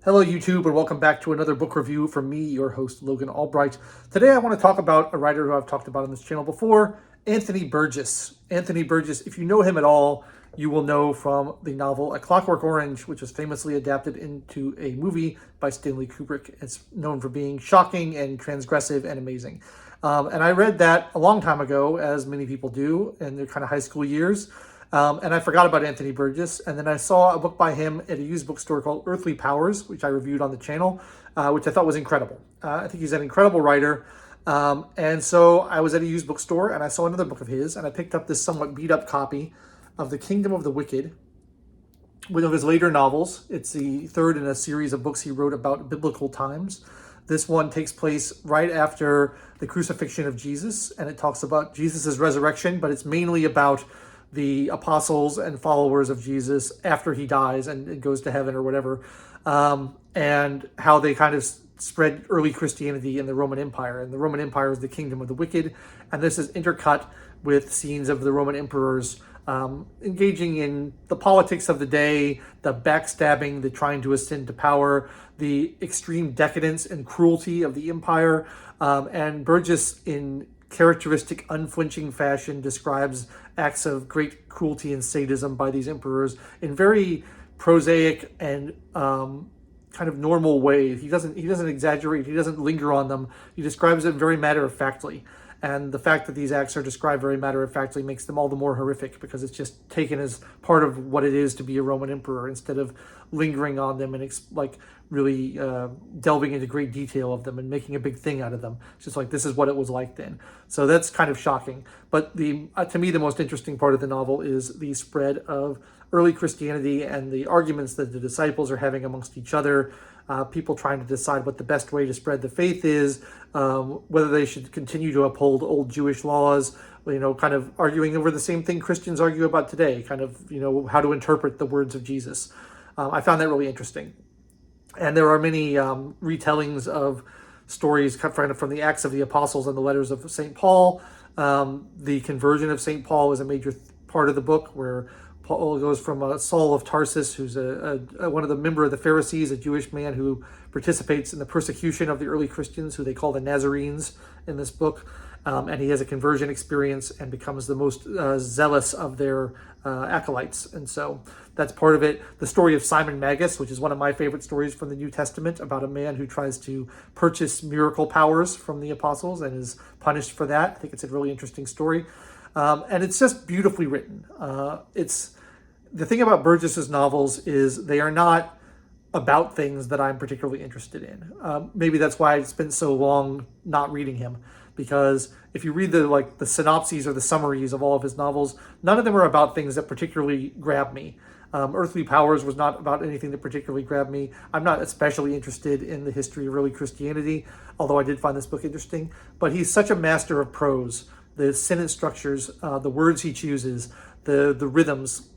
Hello YouTube, and welcome back to another book review from me, your host Logan Albright. Today I want to talk about a writer who I've talked about on this channel before, Anthony Burgess. Anthony Burgess, if you know him at all, you will know from the novel A Clockwork Orange, which was famously adapted into a movie by Stanley Kubrick. It's known for being shocking and transgressive and amazing. And I read that a long time ago, as many people do in their kind of high school years. And I forgot about Anthony Burgess. And then I saw a book by him at a used bookstore called Earthly Powers, which I reviewed on the channel, which I thought was incredible. I think he's an incredible writer. And so I was at a used bookstore and I saw another book of his, and I picked up this somewhat beat up copy of The Kingdom of the Wicked, one of his later novels. It's the third in a series of books he wrote about biblical times. This one takes place right after the crucifixion of Jesus, and it talks about Jesus' resurrection, but it's mainly about the apostles and followers of Jesus after he dies and goes to heaven or whatever, and how they kind of spread early Christianity in the Roman Empire. And the Roman Empire is the kingdom of the wicked, and this is intercut with scenes of the Roman emperors engaging in the politics of the day, the backstabbing, the trying to ascend to power, the extreme decadence and cruelty of the empire. And Burgess, in characteristic unflinching fashion, describes acts of great cruelty and sadism by these emperors in very prosaic and kind of normal way. He doesn't exaggerate. He doesn't linger on them. He describes it very matter-of-factly. And the fact that these acts are described very matter-of-factly makes them all the more horrific, because it's just taken as part of what it is to be a Roman emperor, instead of lingering on them and really delving into great detail of them and making a big thing out of them. It's just like, this is what it was like then. So that's kind of shocking. But to me, the most interesting part of the novel is the spread of early Christianity and the arguments that the disciples are having amongst each other. People trying to decide what the best way to spread the faith is, whether they should continue to uphold old Jewish laws, kind of arguing over the same thing Christians argue about today, kind of, how to interpret the words of Jesus. I found that really interesting. And there are many retellings of stories from the Acts of the Apostles and the letters of St. Paul. The conversion of St. Paul is a major part of the book, where Paul goes from Saul of Tarsus, who's one of the member of the Pharisees, a Jewish man who participates in the persecution of the early Christians, who they call the Nazarenes in this book. And he has a conversion experience and becomes the most zealous of their acolytes. And so that's part of it. The story of Simon Magus, which is one of my favorite stories from the New Testament, about a man who tries to purchase miracle powers from the apostles and is punished for that. I think it's a really interesting story. And it's just beautifully written. The thing about Burgess's novels is they are not about things that I'm particularly interested in. Maybe that's why I spent so long not reading him, because if you read the synopses or the summaries of all of his novels, none of them are about things that particularly grab me. Earthly Powers was not about anything that particularly grabbed me. I'm not especially interested in the history of early Christianity, although I did find this book interesting. But he's such a master of prose. The sentence structures, the words he chooses, the rhythms,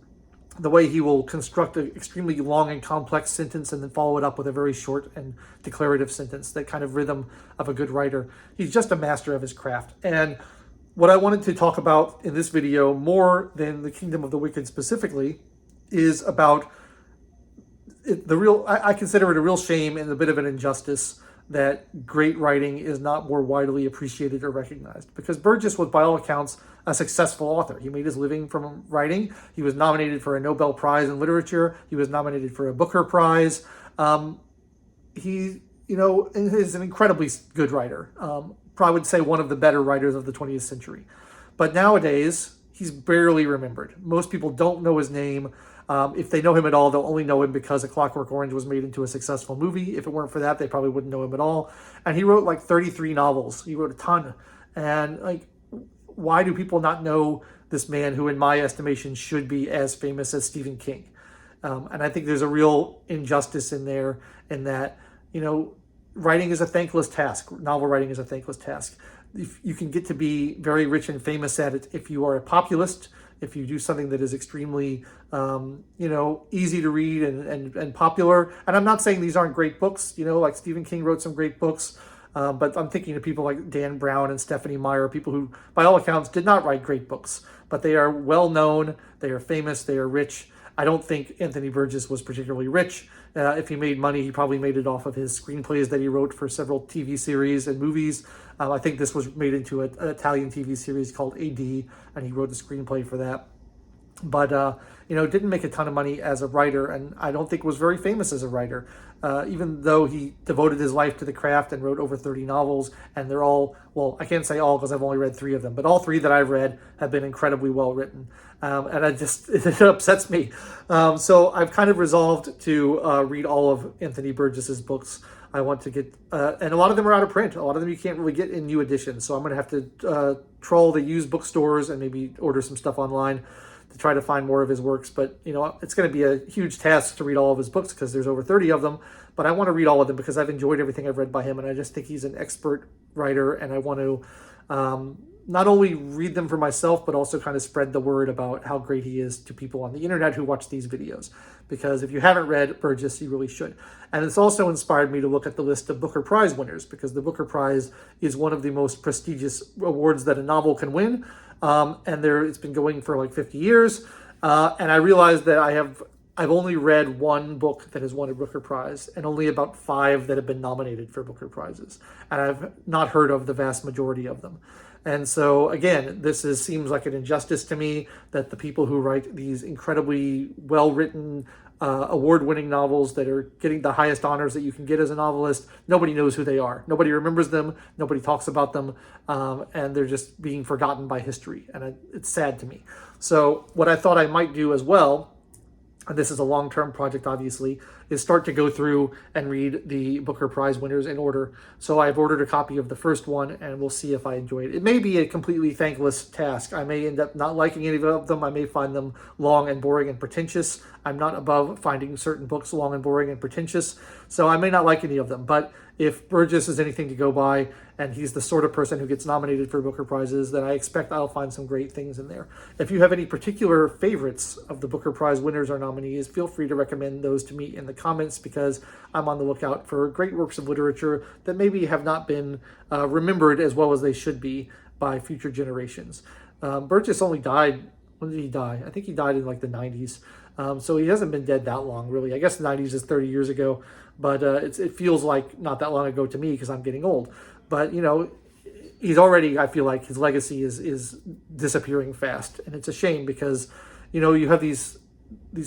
the way he will construct an extremely long and complex sentence and then follow it up with a very short and declarative sentence, that kind of rhythm of a good writer. He's just a master of his craft. And what I wanted to talk about in this video, more than The Kingdom of the Wicked specifically, is about I consider it a real shame and a bit of an injustice that great writing is not more widely appreciated or recognized. Because Burgess was, by all accounts, a successful author. He made his living from writing. He was nominated for a Nobel Prize in Literature. He was nominated for a Booker Prize. He is an incredibly good writer. I would say one of the better writers of the 20th century. But nowadays, he's barely remembered. Most people don't know his name. If they know him at all, they'll only know him because A Clockwork Orange was made into a successful movie. If it weren't for that, they probably wouldn't know him at all. And he wrote 33 novels. He wrote a ton. And why do people not know this man who, in my estimation, should be as famous as Stephen King? And I think there's a real injustice in there, in that, writing is a thankless task. Novel writing is a thankless task. You can get to be very rich and famous at it if you are a populist, if you do something that is extremely, easy to read and popular. And I'm not saying these aren't great books, like Stephen King wrote some great books, but I'm thinking of people like Dan Brown and Stephanie Meyer, people who, by all accounts, did not write great books, but they are well known, they are famous, they are rich. I don't think Anthony Burgess was particularly rich. If he made money, he probably made it off of his screenplays that he wrote for several TV series and movies. I think this was made into an Italian TV series called AD, and he wrote the screenplay for that. But, didn't make a ton of money as a writer, and I don't think was very famous as a writer, even though he devoted his life to the craft and wrote over 30 novels, and they're all, well, I can't say all because I've only read 3 of them, but all 3 that I've read have been incredibly well written, and it upsets me. So I've kind of resolved to read all of Anthony Burgess's books. I want to get, and a lot of them are out of print. A lot of them you can't really get in new editions, so I'm going to have to troll the used bookstores and maybe order some stuff online to try to find more of his works. But, it's going to be a huge task to read all of his books because there's over 30 of them. But I want to read all of them because I've enjoyed everything I've read by him. And I just think he's an expert writer. And I want to not only read them for myself, but also kind of spread the word about how great he is to people on the internet who watch these videos. Because if you haven't read Burgess, you really should. And it's also inspired me to look at the list of Booker Prize winners, because the Booker Prize is one of the most prestigious awards that a novel can win. And it's been going for like 50 years. And I realized that I've only read 1 book that has won a Booker Prize, and only about 5 that have been nominated for Booker Prizes. And I've not heard of the vast majority of them. And so, again, seems like an injustice to me that the people who write these incredibly well-written, award-winning novels that are getting the highest honors that you can get as a novelist, nobody knows who they are. Nobody remembers them. Nobody talks about them. And they're just being forgotten by history. And it's sad to me. So what I thought I might do as well, and this is a long-term project, obviously, is start to go through and read the Booker Prize winners in order. So I've ordered a copy of the first one, and we'll see if I enjoy it. It may be a completely thankless task. I may end up not liking any of them. I may find them long and boring and pretentious. I'm not above finding certain books long and boring and pretentious, so I may not like any of them. But if Burgess is anything to go by, and he's the sort of person who gets nominated for Booker Prizes, then I expect I'll find some great things in there. If you have any particular favorites of the Booker Prize winners or nominees, feel free to recommend those to me in the comments, because I'm on the lookout for great works of literature that maybe have not been remembered as well as they should be by future generations. Burgess only died, when did he die? I think he died in like the 90s. So he hasn't been dead that long, really. I guess the 90s is 30 years ago, but it feels like not that long ago to me because I'm getting old. But, he's already, I feel like his legacy is disappearing fast. And it's a shame because, you have these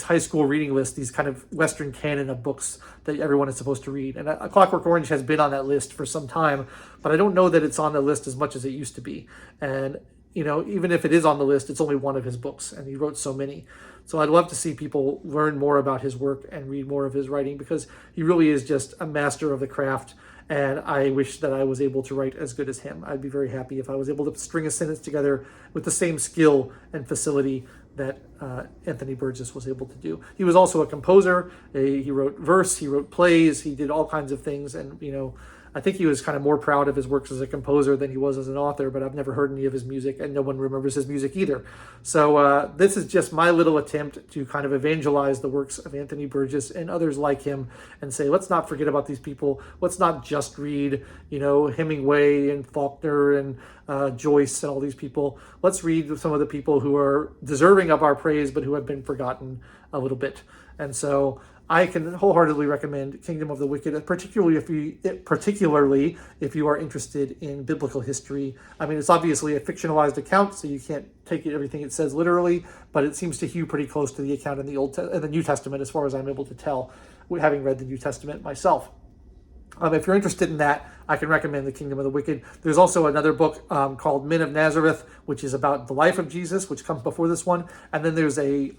high school reading lists, these kind of Western canon of books that everyone is supposed to read. And A Clockwork Orange has been on that list for some time, but I don't know that it's on the list as much as it used to be. And, even if it is on the list, it's only one of his books, and he wrote so many. So I'd love to see people learn more about his work and read more of his writing, because he really is just a master of the craft. And I wish that I was able to write as good as him. I'd be very happy if I was able to string a sentence together with the same skill and facility that Anthony Burgess was able to do. He was also a composer. He wrote verse, he wrote plays, he did all kinds of things. And, I think he was kind of more proud of his works as a composer than he was as an author, but I've never heard any of his music, and no one remembers his music either. So this is just my little attempt to kind of evangelize the works of Anthony Burgess and others like him, and say, let's not forget about these people. Let's not just read, Hemingway and Faulkner and Joyce and all these people. Let's read some of the people who are deserving of our praise, but who have been forgotten a little bit. And so I can wholeheartedly recommend Kingdom of the Wicked, particularly if you are interested in biblical history. I mean, it's obviously a fictionalized account, so you can't take everything it says literally, but it seems to hew pretty close to the account in the New Testament, as far as I'm able to tell, having read the New Testament myself. If you're interested in that, I can recommend The Kingdom of the Wicked. There's also another book called Men of Nazareth, which is about the life of Jesus, which comes before this one. And then there's a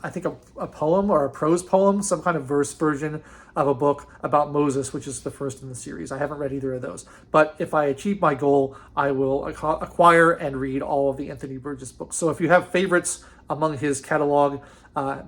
poem or a prose poem, some kind of verse version of a book about Moses, which is the first in the series. I haven't read either of those. But if I achieve my goal, I will acquire and read all of the Anthony Burgess books. So if you have favorites among his catalog,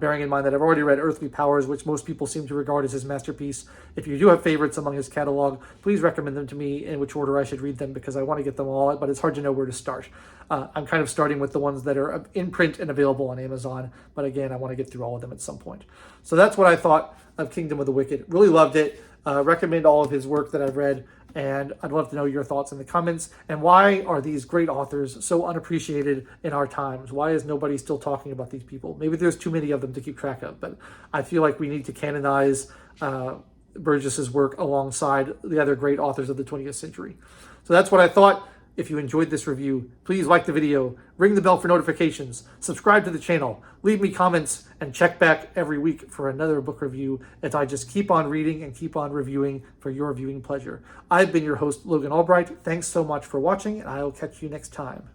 bearing in mind that I've already read Earthly Powers, which most people seem to regard as his masterpiece. If you do have favorites among his catalog, please recommend them to me in which order I should read them, because I want to get them all, but it's hard to know where to start. I'm kind of starting with the ones that are in print and available on Amazon, but again, I want to get through all of them at some point. So that's what I thought of Kingdom of the Wicked. Really loved it. Recommend all of his work that I've read, and I'd love to know your thoughts in the comments. And why are these great authors so unappreciated in our times? Why is nobody still talking about these people? Maybe there's too many of them to keep track of, but I feel like we need to canonize Burgess's work alongside the other great authors of the 20th century. So that's what I thought. If you enjoyed this review, please like the video, ring the bell for notifications, subscribe to the channel, leave me comments, and check back every week for another book review as I just keep on reading and keep on reviewing for your viewing pleasure. I've been your host, Logan Albright. Thanks so much for watching, and I'll catch you next time.